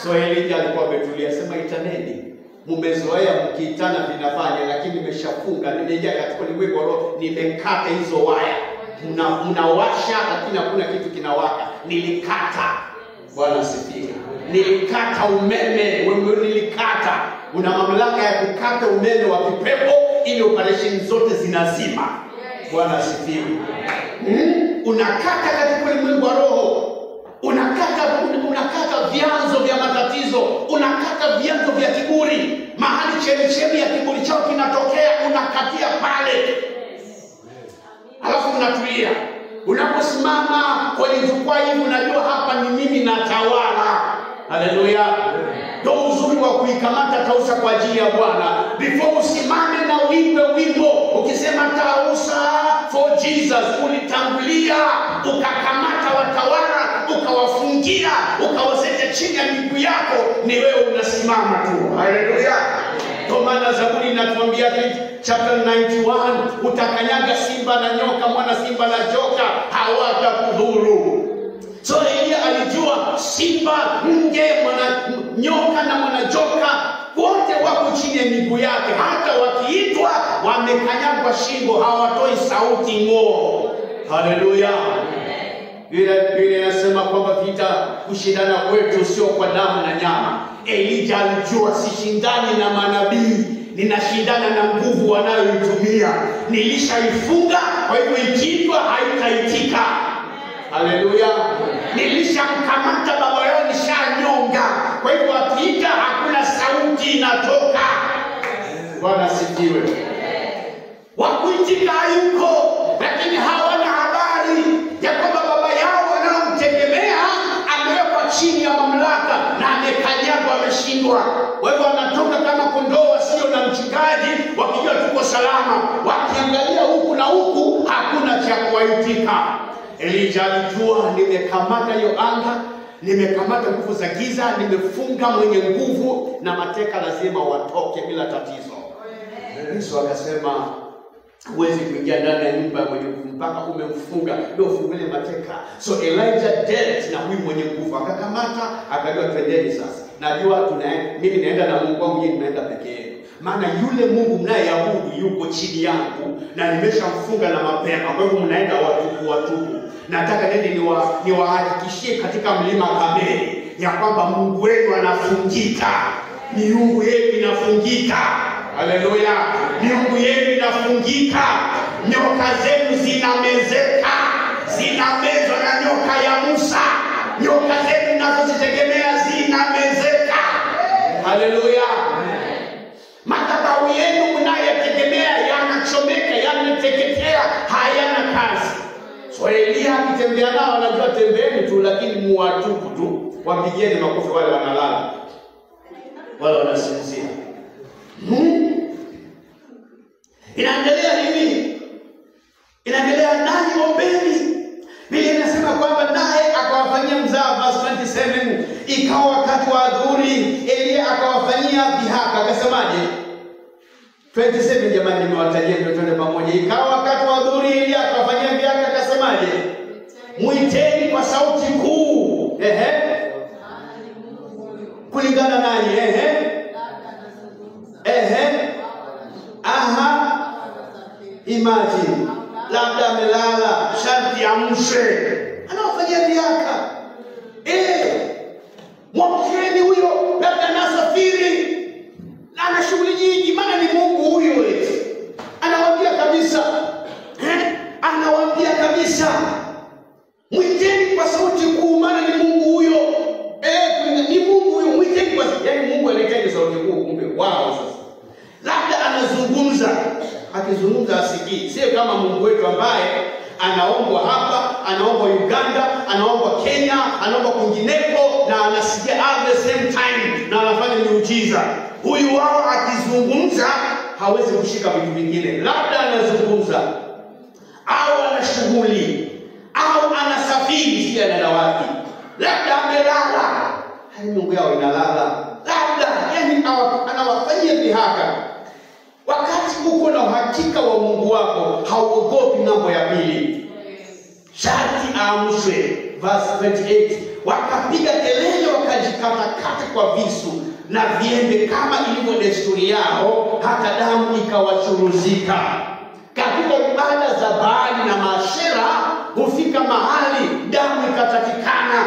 So Elia alikuwa ametulia, sema itaneni. Mmezoea mkiitana vinafanya, lakini nimeshafunga, nimeingia katika ulimwengu wa roho, nimekata hizo waya. Mnawasha lakini hakuna kitu kinawaka. Nilikata. Bwana asifiwe. Nilikata umeme, nilikata. Una mamlaka ya kukata umeme wa kipepo ili operation zote zinazima. Bwana asifiwe. Unakata katika ulimwengu wa roho. Unakata vyanzo vya matatizo, unakata vyanzo vya kiburi. Mahali chemchemi ya kiburi chao kinatokea, unakatia pale. Alafu unatulia. Unaposimama kwenye jukwaa hivi unajua hapa ni mimi natawala. Haleluya. Ndio uzuri wa kuikamata Tausa kwa ajili ya Bwana. Before usimame na wimbo, ukisema Tausa for Jesus, ulitangulia, ukakamata watawala, ukawafungia, ukawasete chini ya miguu yako, ni wewe unasimama tu. Haleluya. Kwa maana Zaburi inatuambia chapter 91, utakanyaga simba na nyoka, mwana simba na joka hawatakudhuru. So Elia alijua simba, nge, nyoka na mwana joka wote wako chini ya miguu yake. Hata wakiitwa wamekanyagwa shingo, hawatoi sauti ng'oo. Haleluya. Biblia inasema kwamba vita kushindana kwetu sio kwa damu na nyama. Elijah alijua sishindani na manabii, ninashindana na nguvu wanayoitumia. Nilishaifunga, kwa hivyo ikiitwa haitaitika. Haleluya. Nilishamkamata baba yao, nishanyonga, kwa hivyo akiita hakuna sauti inatoka. Bwana asifiwe. Wakuitika hayuko, lakini hawana habari ya kwamba baba yao wanaomtegemea amewekwa chini ya mamlaka na amekanyagwa, ameshindwa. Kwa hivyo wanatoka kama kondoo wasio na mchungaji, wakijua tuko salama, wakiangalia huku na huku hakuna cha kuwaitika. Elijah alijua, nimekamata hiyo anga, nimekamata nguvu za giza, nimefunga mwenye nguvu, na mateka lazima watoke bila tatizo. Yesu akasema huwezi kuingia ndani ya nyumba ya mwenye nguvu mpaka umemfunga, ndio ufungule mateka. So Elijah dealt na huyu mwenye nguvu, akakamata, akajua twendeni sasa. Najua mimi naenda na Mungu wangu, yeye naenda peke yake. Maana yule Mungu mnayeabudu yuko chini yangu na nimeshamfunga na mapema. Kwa hivyo mnaenda watupu. Nataka nende niwahakikishie katika mlima Kameli ya kwamba Mungu wenu anafungika. Miungu yenu inafungika. Haleluya. Miungu yenu inafungika. Nyoka zenu zinamezeka. Zinamezwa na nyoka ya Musa. Nyoka zenu nazozitegemea zinamezeka. Haleluya. Madhabahu yenu mnayotegemea yanachomeka, yanateketea, hayana kazi. So Elia akitembea nao, anajua tembeeni tu, lakini muwatupu tu. Wapigieni makofi wale wanalala, wale wanasinzia. Inaendelea hivi. Inaendelea nani ombeni. Biblia inasema kwamba naye akawafanyia mzaha, verse 27. Ikawa wakati wa adhuhuri, Elia akawafanyia dhihaka. Akasemaje? 27 jamani, nimewatajia ndio twende pamoja. Ikawa wakati wa adhuhuri, Elia akawafanyia dhihaka. Akasemaje? Muiteni kwa sauti kuu. Kulingana nani? Imagine, labda amelala, sharti amshe, anawafanyia dhihaka. Mwamkeni huyo, labda anasafiri na ana shughuli nyingi, maana ni Mungu huyo eti. Anawaambia kabisa, anawaambia kabisa, mwiteni kwa sauti kuu, maana ni Mungu huyo. Ni Mungu huyo, mwiteni kwa sauti. Yaani Mungu anahitaji sauti kuu, kumbe wao sasa. Labda anazungumza, akizungumza asikii. Sio kama Mungu wetu ambaye anaombwa hapa, anaombwa Uganda, anaombwa Kenya, anaombwa kwingineko, na anasikia at the same time na anafanya miujiza. Huyu wao akizungumza hawezi kushika vitu vingine. Labda anazungumza, au ana shughuli, au anasafiri, si anaenda wapi. Labda amelala, hadi Mungu yao inalala. Labda yani anawafanyia dhihaka. Wakati uko na uhakika wa Mungu wako, hauogopi mambo ya pili. Sharti aamshwe. Verse 28. Wakapiga kelele, wakajikatakata kwa visu, na viende kama ilivyo desturi yao, hata damu ikawachuruzika. Katika ibada za Baali na Maashera hufika mahali damu ikatakikana,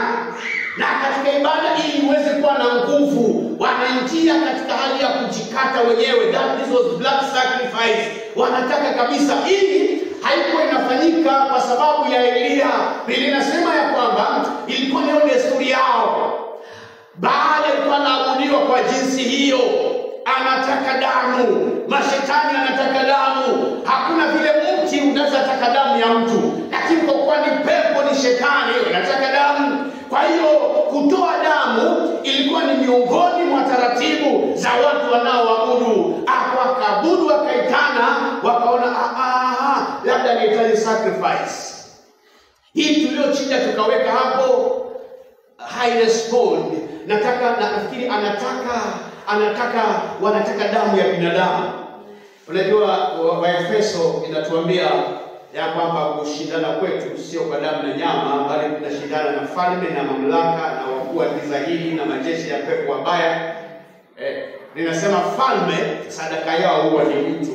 na katika ibada ili iweze kuwa na nguvu wanaingia katika hali ya kujikata wenyewe. That was blood sacrifice. Wanataka kabisa, ili haikuwa inafanyika kwa sababu ya Elia. Biblia inasema ya kwamba ilikuwa ni desturi yao. Baali alikuwa anaabudiwa kwa jinsi hiyo, anataka damu. Mashetani anataka damu. Hakuna vile mti unaweza taka damu ya mtu, lakini kwa kuwa ni pepo, ni shetani, anataka damu. Kwa hiyo kutoa damu ilikuwa ni miongoni mwa taratibu za watu wanaoabudu. Wakaabudu, wakaitana, wakaona labda nihitaji sacrifice. Hii tuliochinja tukaweka hapo high respond. Nafikiri wanataka damu ya binadamu. Unajua Waefeso inatuambia ya kwamba kushindana kwetu sio kwa damu na nyama, bali tunashindana na falme na mamlaka na wakuu wa giza hili na majeshi ya pepo wabaya. Ninasema falme sadaka yao huwa ni mtu,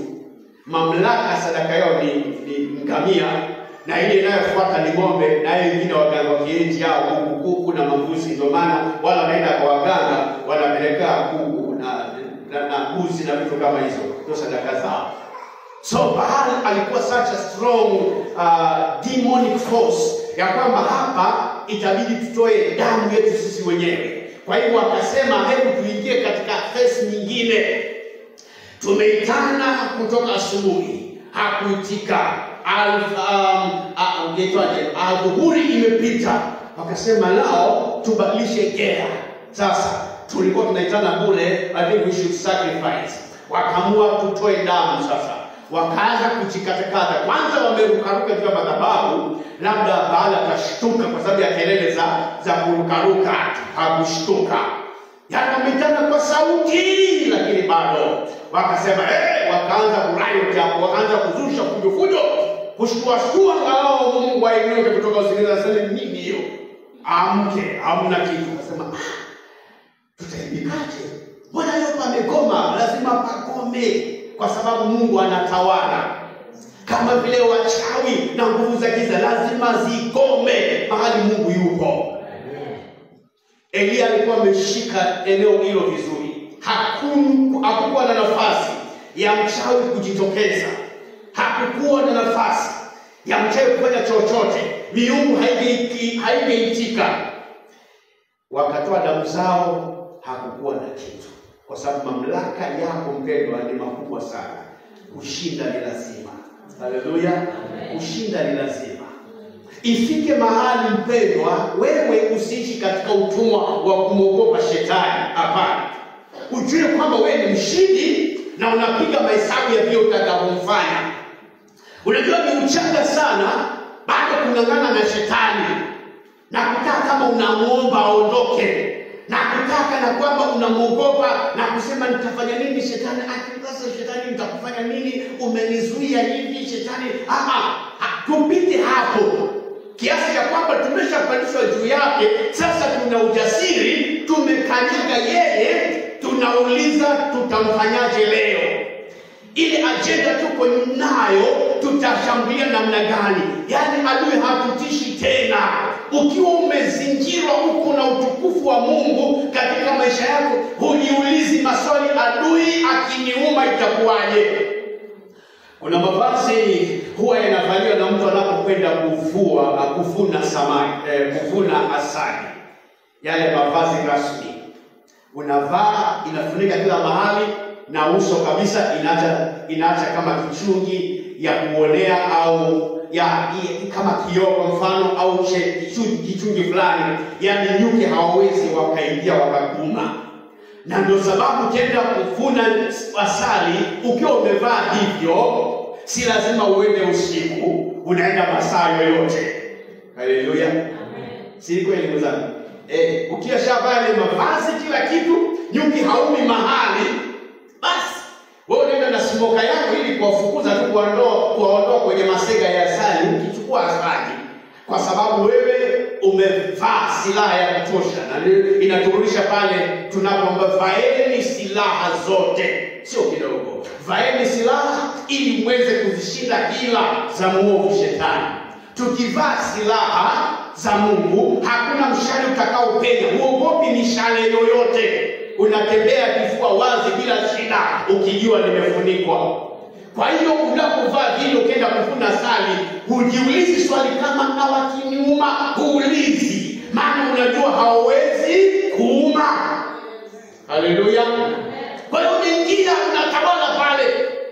mamlaka sadaka yao ni ngamia, na ile inayofuata ni ng'ombe, na ile nyingine waganga wa kienyeji yao kuku na mambuzi. Ndio maana wala wanaenda kwa waganga, wanapeleka kuku na mbuzi na vitu kama hizo, ndio sadaka zao. So Baal alikuwa such a strong demonic force ya kwamba hapa itabidi tutoe damu yetu sisi wenyewe. Kwa hivyo akasema hebu tuingie katika phase nyingine. Tumeitana kutoka asubuhi, hakuitika. Adhuhuri imepita, wakasema nao tubadilishe gear. Sasa tulikuwa tunaitana bure, I think we should sacrifice. Wakamua tutoe damu sasa. Wakaanza kujikatakata. Kwanza wamerukaruka juu ya madhabahu, labda Baali atashtuka kwa sababu ya kelele za kurukaruka. Hakushtuka. Wameitana kwa sauti, lakini bado wakasema wakaanza kuriot hapo, wakaanza kuzusha fujo, kushtua hao Mungu ainuke kutoka usingizi. Asema nini hiyo? Amke, hamna kitu. Akasema tutaibikaje? Bwana leo pamegoma, lazima pakome, kwa sababu Mungu anatawala. Kama vile wachawi na nguvu za giza lazima zikome mahali Mungu yupo. Elia alikuwa ameshika eneo hilo vizuri. Hakukuwa na nafasi ya mchawi kujitokeza. Hakukuwa na nafasi ya mchawi kufanya chochote. Miungu haingeitika. Wakatoa damu zao, hakukuwa na kitu. Kwa sababu mamlaka yako mpendwa ni makubwa sana. Kushinda ni lazima. Haleluya. Kushinda ni lazima. Ifike mahali mpendwa, wewe usiishi katika utumwa wa kumwogopa shetani. Hapana. Ujue kwamba wewe ni mshindi na unapiga mahesabu ya vile utakavyomfanya. Unajua ni uchanga sana bado kungangana na shetani na kutaka kama unamuomba aondoke, na kutaka na kwamba unamuogopa na kusema nitafanya nini shetani? Akipasa shetani nitakufanya nini? Umenizuia hivi shetani. Tupite hapo. Kiasi cha kwamba tumeshapandishwa juu yake, sasa tuna ujasiri, tumekanyaga yeye, tunauliza tutamfanyaje leo? Ile agenda tuko nayo, tutashambulia namna gani? Yaani adui hatutishi tena. Ukiwa umezingirwa huko na utukufu wa Mungu katika maisha yako, hujiulizi maswali, adui akiniuma itakuwaje? Kuna mavazi huwa yanavaliwa na mtu anapokwenda kuvuna samaki, kuvuna asali. Yale mavazi rasmi. Unavaa, inafunika kila mahali, na uso kabisa inaacha kama kichungi ya kuonea au kama kioo kwa mfano, au kichungi fulani. Yaani nyuki hawawezi wakaingia wakakuma. Na ndio sababu ukienda kuvuna asali ukiwa umevaa hivyo, si lazima uende usiku, unaenda masaa yoyote. Haleluya. Amen. Si kweli mzangu? Ukishavaa ile mavazi kila kitu, nyuki haumi mahali, basi wewe unaenda na smoka yako ili kuwafukuza tu, kuondoa kwenye masega ya asali, ukichukua asali. Kwa sababu wewe umevaa silaha ya kutosha, na inaturudisha pale tunapoomba vaeni silaha zote, sio kidogo. Vaeni silaha ili mweze kuzishinda hila za muovu shetani. Tukivaa silaha za Mungu, hakuna mshale utakaopenya. Huogopi mishale yoyote. Unatembea kifua wazi bila shida, ukijua limefunikwa. Kwa hiyo unapovaa vile ukienda kuvuna asali, hujiulizi swali kama hawakiniuma, huulizi. Maana unajua hawezi kuuma. Haleluya. Kwa hiyo unaingia, unatawala pale.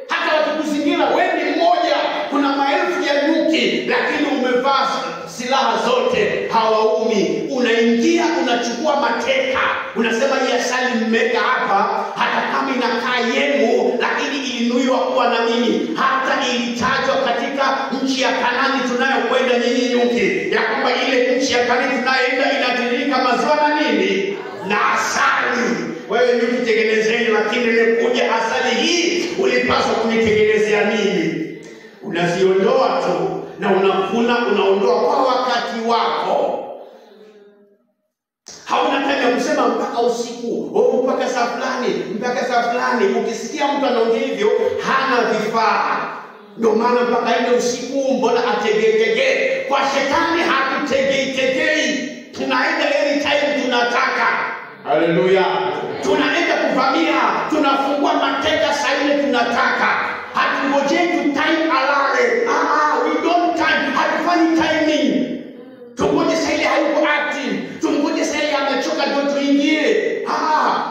Hata wakikuzingira wewe ni mmoja, kuna maelfu ya nyuki, lakini umevaa silaha zote, hawaumi. Unaingia, unachukua mateka. Unasema hii asali mmeka hapa, hata kama inakaa yenu, lakini ilinuiwa kuwa na mimi. Hata ilitajwa katika nchi ya Kanaani tunayokwenda nyinyi nyuki, ya kwamba ile nchi ya Kanaani tunayoenda inatiririka maziwa na nini? Na asali. Wewe nyuki tengenezeni, lakini nimekuja asali hii ulipaswa kunitengenezea mimi. Unaziondoa tu na unavuna, unaondoa kwa wakati wako. Hauna time ya kusema mpaka usiku, mpaka saa fulani, mpaka saa fulani. Ukisikia mtu anaongea hivyo, hana vifaa. Ndio maana mpaka ile usiku mbona ategee. Kwa shetani hatutegei. Tunaenda anytime tunataka. Haleluya. Tunaenda kuvamia, tunafungua mateka saa ile tunataka. Hatungojei tu time alale. We don't time. Hatufanyi timing. Tungoje saa ile hayuko active. Tungoje saa ile amechoka ndio tuingie.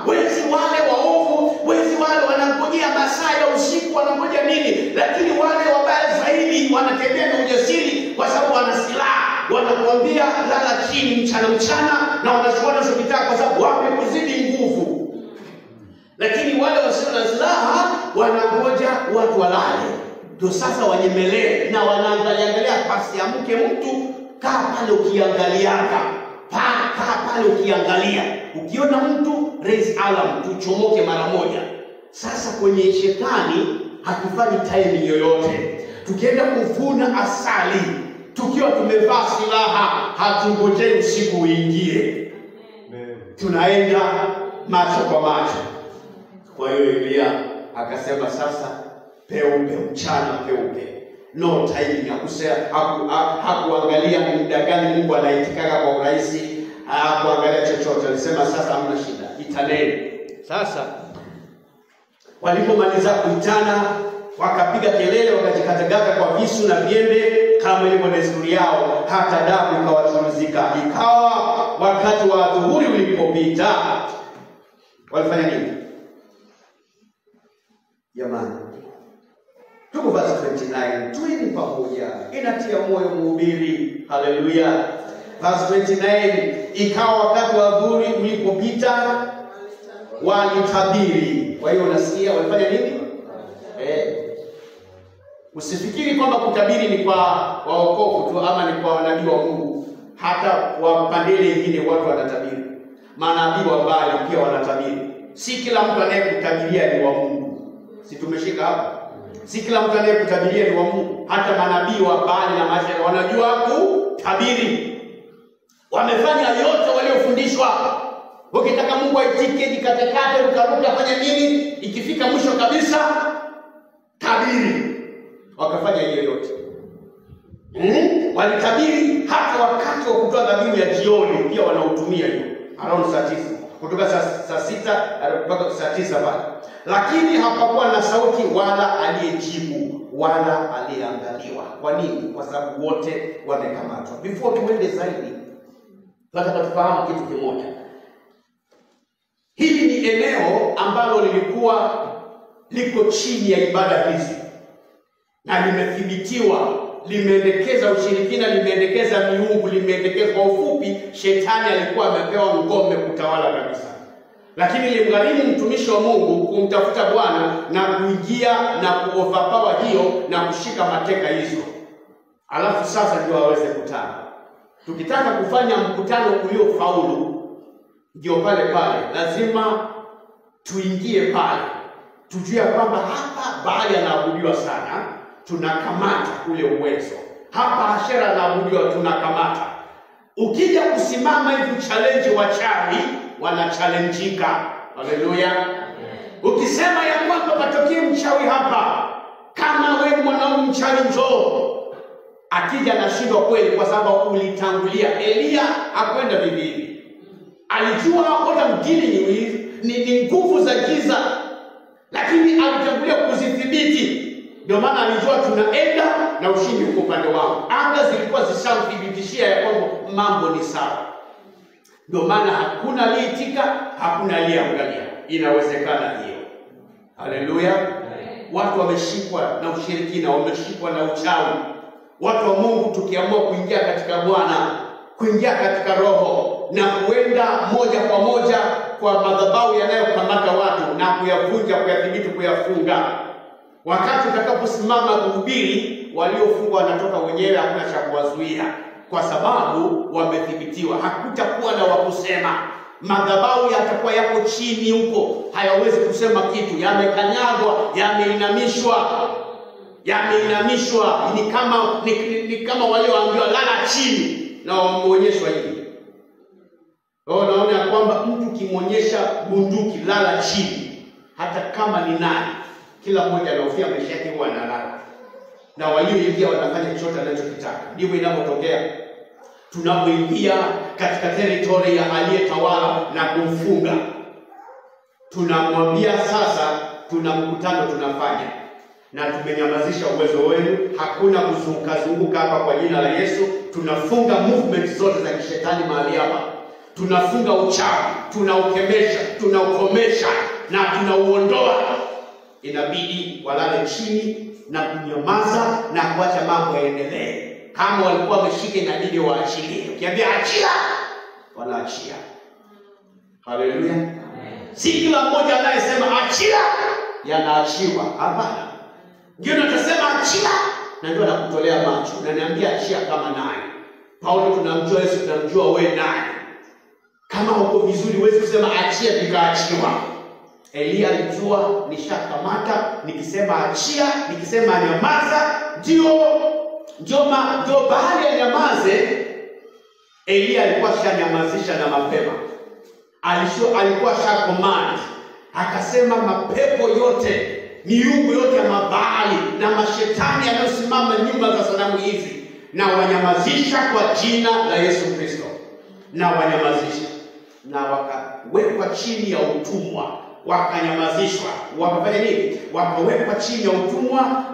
Wezi wale waovu, wezi wale wanangojea masaa ya usiku, wanangoja nini? Lakini wale wabaya zaidi wanatembea na ujasiri kwa sababu wana silaha. Wanakuambia lala chini mchana na wanachukua wanachokitaka kwa sababu wamekuzidi nguvu. Lakini wale wasio na silaha wanangoja watu walale. Ndio sasa wanyemelee na wanaangalia pasi ya mke mtu. Kaa pale ukiangaliaka. Kaa pale ukiangalia. Ukiona mtu raise alarm, tuchomoke mara moja. Sasa kwenye shetani hatufanyi timing yoyote. Tukienda kuvuna asali, tukiwa tumevaa silaha, hatungojei usiku uingie. Tunaenda macho kwa macho. Kwa hiyo Elia akasema sasa peupe, mchana peupe. No timing ya kusema, hakuangalia ni muda gani Mungu anaitikaka kwa urahisi, hakuangalia chochote. Alisema sasa hamna shida, itaneni. Sasa walipomaliza kuitana, wakapiga kelele, wakajikatagaga kwa visu na viembe kama ilivyo desturi yao, hata damu ikawachuruzika. Ikawa wakati wa dhuhuri ulipopita, walifanya nini? Jamani, tuko verse 29, tuini pamoja, inatia moyo mhubiri. Haleluya. Verse 29, ikawa wakati wa dhuhuri ulipopita, walitabiri. Kwa hiyo unasikia walifanya nini? Usifikiri kwamba kutabiri ni kwa waokofu tu ama ni kwa wanabii wa Mungu. Hata kwa pande nyingine watu wanatabiri. Manabii wa Baali pia wanatabiri. Si kila mtu anayekutabiria ni wa Mungu. Si tumeshika hapa? Si kila mtu anayekutabiria ni wa Mungu. Hata manabii wa Baali na Ashera wanajua kutabiri. Wamefanya yote waliofundishwa. Ukitaka Mungu aitike, jikatekate, ukaruka, fanya nini? Ikifika mwisho kabisa, tabiri. Wakafanya hiyo yote. Walitabiri hata wakati wa kutoa dhabihu ya jioni pia wanautumia hiyo. Around saa 9. Kutoka saa 6 mpaka saa 9 pale. Lakini hapakuwa na sauti wala aliyejibu wala aliyeangaliwa. Kwa nini? Kwa sababu wote wamekamatwa. Before tuende zaidi, nataka tufahamu kitu kimoja. Hili ni eneo ambalo lilikuwa liko chini ya ibada hizi. Na limethibitiwa, limeendekeza ushirikina, limeendekeza miungu, limeendekeza. Kwa ufupi, shetani alikuwa amepewa ngome kutawala kabisa. Lakini limgharimu mtumishi wa Mungu kumtafuta Bwana na kuingia na kuoverpower hiyo na kushika mateka hizo. Alafu sasa ndio aweze kutana. Tukitaka kufanya mkutano uliofaulu, ndio pale lazima tuingie pale. Tujue kwamba hapa Baali anaabudiwa sana, tunakamata ule uwezo. Hapa Ashera anaabudiwa, tunakamata. Ukija kusimama hivi challenge wachawi, wanachallenjika. Haleluya. Ukisema ya kwamba patokee mchawi hapa, kama wewe mwanaume mchawi njoo, akija anashindwa kweli, kwa sababu ulitangulia. Elia hakwenda bibi, alijua hata mjini ni nguvu za giza, lakini alitangulia kuzidhibiti. Ndio maana alijua tunaenda na ushindi uko upande wangu. Anga zilikuwa zishamthibitishia ya kwamba mambo ni sawa. Ndio maana hakuna aliyeitika, hakuna aliyeangalia. Inawezekana hiyo. Haleluya. Watu wameshikwa na ushirikina, wameshikwa na uchawi. Watu wa Mungu tukiamua kuingia katika Bwana, kuingia katika roho na kuenda moja kwa moja kwa madhabahu yanayokamata watu na kuyavunja, kuyadhibiti, kuyafunga. Wakati utakaposimama kuhubiri, waliofungwa wanatoka wenyewe, hakuna cha kuwazuia, kwa sababu wamethibitiwa. Hakutakuwa na wakusema. Madhabahu yatakuwa yako chini huko, hayawezi kusema kitu, yamekanyagwa, yameinamishwa. Ni kama walioambiwa lala chini na wameonyeshwa hivi. Naona kwamba mtu kimonyesha bunduki lala chini, hata kama ni nani, kila mmoja anahofia maisha yake, huwa analala. Na walioingia wanafanya chochote anachokitaka. Ndivyo inapotokea tunapoingia katika territory ya aliyetawala na kumfunga. Tunamwambia sasa, tuna mkutano tunafanya, na tumenyamazisha uwezo wenu, hakuna kuzunguka hapa kwa jina la Yesu. Tunafunga movement zote za kishetani mahali hapa. Tunafunga uchawi, tunaukemesha, tunaukomesha na tunauondoa. Inabidi walale chini na kunyamaza na kuacha mambo yaendelee. Kama walikuwa wameshika, inabidi waachilie. Ukiambia achia, wanaachia. Haleluya. Si kila mmoja anayesema achia yanaachiwa. Hapana. Ndio natasema achia na ndio nakutolea macho. Unaniambia achia kama nani? Paulo tunamjua, Yesu tunamjua, wewe nani? Kama uko vizuri huwezi kusema achia vikaachiwa. Elia alijua nishakamata, nikisema achia, nikisema nyamaza, ndio bahari ya nyamaze. Elia alikuwa shanyamazisha na mapema. Alikuwa command. Akasema mapepo yote, miungu yote ya Mabaali na mashetani yanayosimama nyuma za sanamu hizi, na wanyamazisha kwa jina la Yesu Kristo. Na wanyamazisha. Na wakawekwa chini ya utumwa. Wakanyamazishwa. Wakafanya nini? Wakawekwa chini ya utumwa,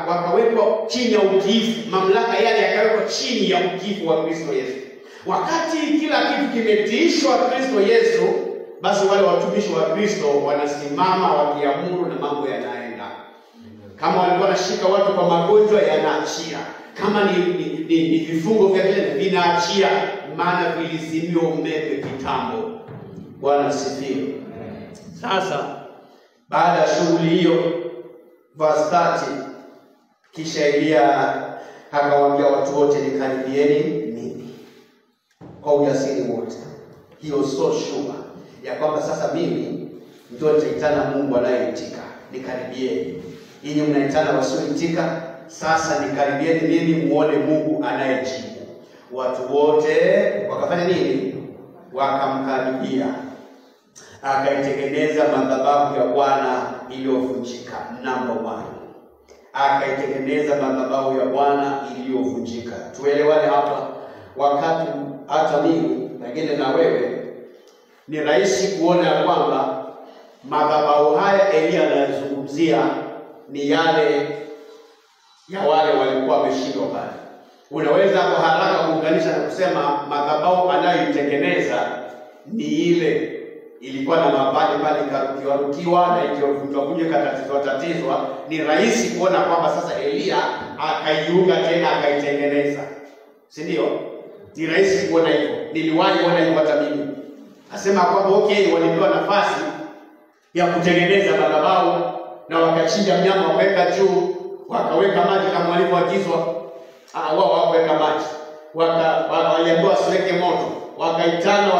wakawekwa chini ya utiifu. Mamlaka yale yakawekwa chini ya utiifu wa Kristo Yesu. Wakati kila kitu kimetiishwa Kristo Yesu, basi wale watumishi wa Kristo wanasimama wakiamuru na mambo yanaenda. Kama walikuwa wanashika watu kwa magonjwa, yanaachia. Kama ni vifungo vya kile, vinaachia, maana vilizimiwa umeme kitambo. Bwana asifiwe. Sasa baada ya shughuli hiyo, verse 30, kisha Elia akawaambia watu wote, nikaribieni mimi kwa ujasiri wote. Hiyo so sure ya kwamba sasa mimi ndio nitaitana Mungu anayeitika. Nikaribieni. Ninyi mnaitana wasioitika, sasa nikaribieni mimi muone Mungu anayejibu. Watu wote wakafanya nini? Wakamkaribia. Akaitengeneza madhabahu ya Bwana iliyovunjika. Number 1. Akaitengeneza madhabahu ya Bwana iliyovunjika. Tuelewane hapa. Wakati hata mimi pengine na wewe, ni rahisi kuona kwamba madhabahu haya Elia anazungumzia ni yale ya wale walikuwa wameshindwa pale. Unaweza kwa haraka kuunganisha na kusema madhabahu anayoitengeneza ni ile ilikuwa na mabali pale ikarukiwa na ikivunjwa katatizwa. Ni rahisi kuona kwamba sasa Elia akaiunga tena akaitengeneza. Si ndio? Ni rahisi kuona hivyo. Niliwahi kuona hivyo hata mimi. Asema kwamba okay, walipewa nafasi ya kutengeneza madhabahu na wakachinja mnyama wakaweka juu, wakaweka maji kama walivyoagizwa. Wao hawaweka maji. Waliambiwa wasiweke moto. Wakaitana,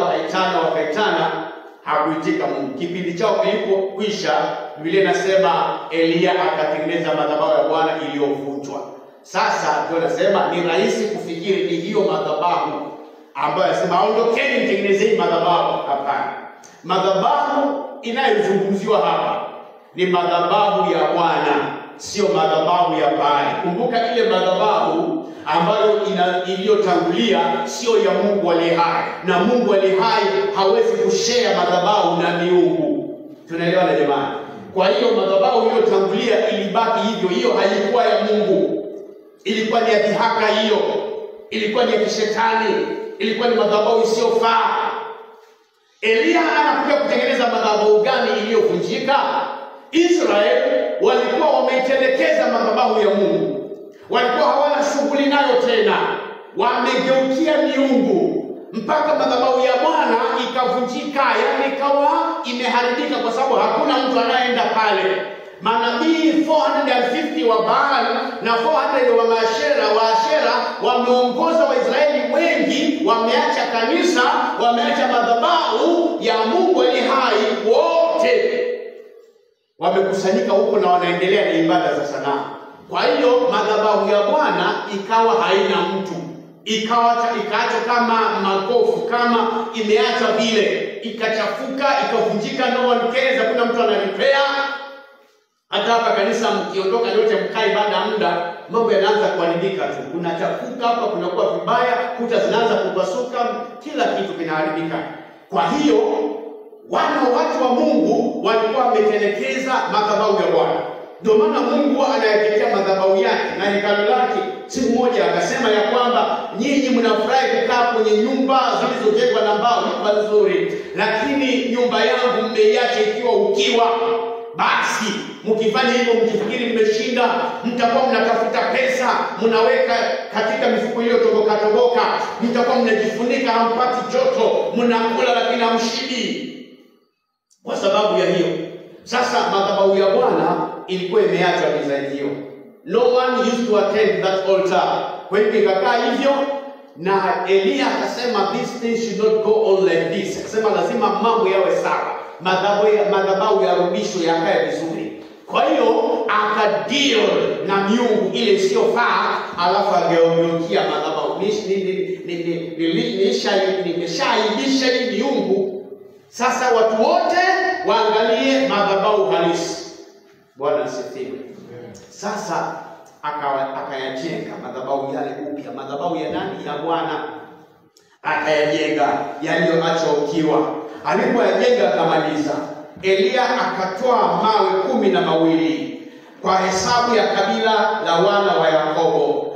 hakuitika Mungu. Kipindi chao kilipokwisha, Biblia inasema Elia akatengeneza madhabahu ya Bwana iliyovunjwa. Sasa ndio nasema ni rahisi kufikiri ni hiyo madhabahu ambayo anasema ondokeni mtengenezeni madhabahu. Hapana. Madhabahu inayozungumziwa hapa ni madhabahu ya Bwana, sio madhabahu ya Baali. Kumbuka ile madhabahu ambayo iliyotangulia sio ya Mungu aliye hai, na Mungu aliye hai hawezi kushare madhabahu na miungu. Tunaelewana jamani? Kwa hiyo madhabahu iliyotangulia ilibaki hivyo, hiyo haikuwa ya Mungu. Ilikuwa ni ya dhihaka, hiyo ilikuwa ni ya kishetani, ilikuwa ni madhabahu isiyofaa. Elia anakuja kutengeneza madhabahu gani iliyovunjika? Israeli walikuwa wameitelekeza madhabahu ya Mungu, walikuwa hawana shughuli nayo tena, wamegeukia miungu mpaka madhabahu ya Bwana ikavunjika, yani ikawa imeharibika, kwa sababu hakuna mtu anayeenda pale. Manabii 450 wa Baali na 400 wa Ashera wameongoza Waisraeli wengi, wameacha kanisa, wameacha madhabahu ya Mungu aliye hai, wote wamekusanyika huko na wanaendelea na ibada za sanamu. Kwa hiyo madhabahu ya Bwana ikawa haina mtu, ikaacha kama magofu, kama imeacha vile, ikachafuka, ikavunjika, no one cares, hakuna mtu anarepair. Hata hapa kanisa mkiondoka yote mkai, baada ya muda mambo yanaanza kuharibika tu. Kunachafuka hapa, kunakuwa vibaya, kuta zinaanza kupasuka, kila kitu kinaharibika. Kwa hiyo watu wa Mungu walikuwa wametelekeza madhabahu ya Bwana. Ndio maana Mungu anayetetea madhabahu yake na hekalu lake. Siku moja akasema ya kwamba nyinyi mnafurahi kukaa kwenye nyumba zilizojengwa na mbao, nyumba nzuri, lakini nyumba yangu mmeiacha ikiwa ukiwa. Basi mkifanya hivyo, mkifikiri mmeshinda, mtakuwa mnatafuta pesa, mnaweka katika mifuko hiyo toboka, mtakuwa mnajifunika, hampati joto, mnakula lakini hamshibi. Kwa sababu ya hiyo, sasa madhabahu ya Bwana ilikuwa imeacha design hiyo. No one used to attend that altar. Kwa hiyo ikakaa hivyo, na Elia akasema this thing should not go on like this. Akasema lazima mambo yawe sawa, madhabahu yarudishwe, yakae vizuri. Kwa hiyo akadeal na miungu ile isiyofaa, alafu ageukia madhabahu. Nimeshaibisha hii miungu, sasa watu wote waangalie madhabahu halisi. Bwana asifiwe. Sasa akayajenga madhabahu yale upya. Madhabahu ya nani? Ya Bwana. Akayajenga yaliyoachwa ukiwa. Alipoyajenga akamaliza, Elia akatoa mawe 12 kwa hesabu ya kabila la wana wa Yakobo,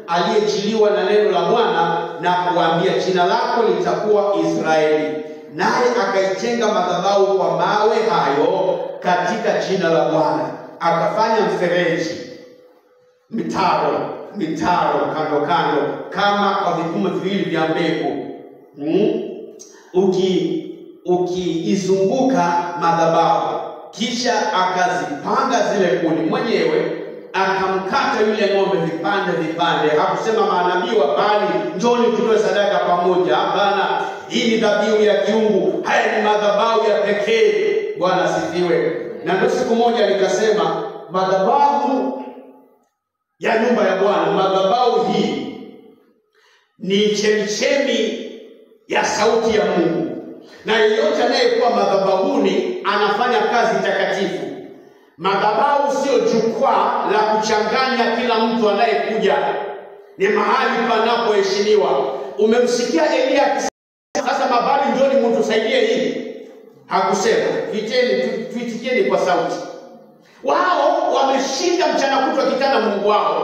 aliyejiliwa na neno la Bwana, na kuambia jina lako litakuwa Israeli. Naye akaijenga madhabahu kwa mawe hayo katika jina la Bwana. Akafanya mfereji, mitaro kando kama kwa vipimo viwili vya mbegu, ukiizunguka madhabahu. Kisha akazipanga zile kuni mwenyewe, akamkata yule ng'ombe vipande. Hakusema manabii wa Baali, njoni tutoe sadaka pamoja. Hapana, hii ni dhabihu ya kiungu, haya ni madhabahu ya pekee. Bwana asifiwe. Na ndio siku moja nikasema madhabahu ya nyumba ya Bwana, madhabahu hii ni chemichemi ya sauti ya Mungu, na yeyote anayekuwa madhabahuni anafanya kazi takatifu. Madhabahu sio jukwaa la kuchanganya kila mtu anayekuja, ni mahali panapoheshimiwa. Umemsikia Elia sasa Mabali njoni mtusaidie hili? Hakusema tuitikieni kwa sauti. Wao wameshinda mchana kutwa kitana Mungu wao,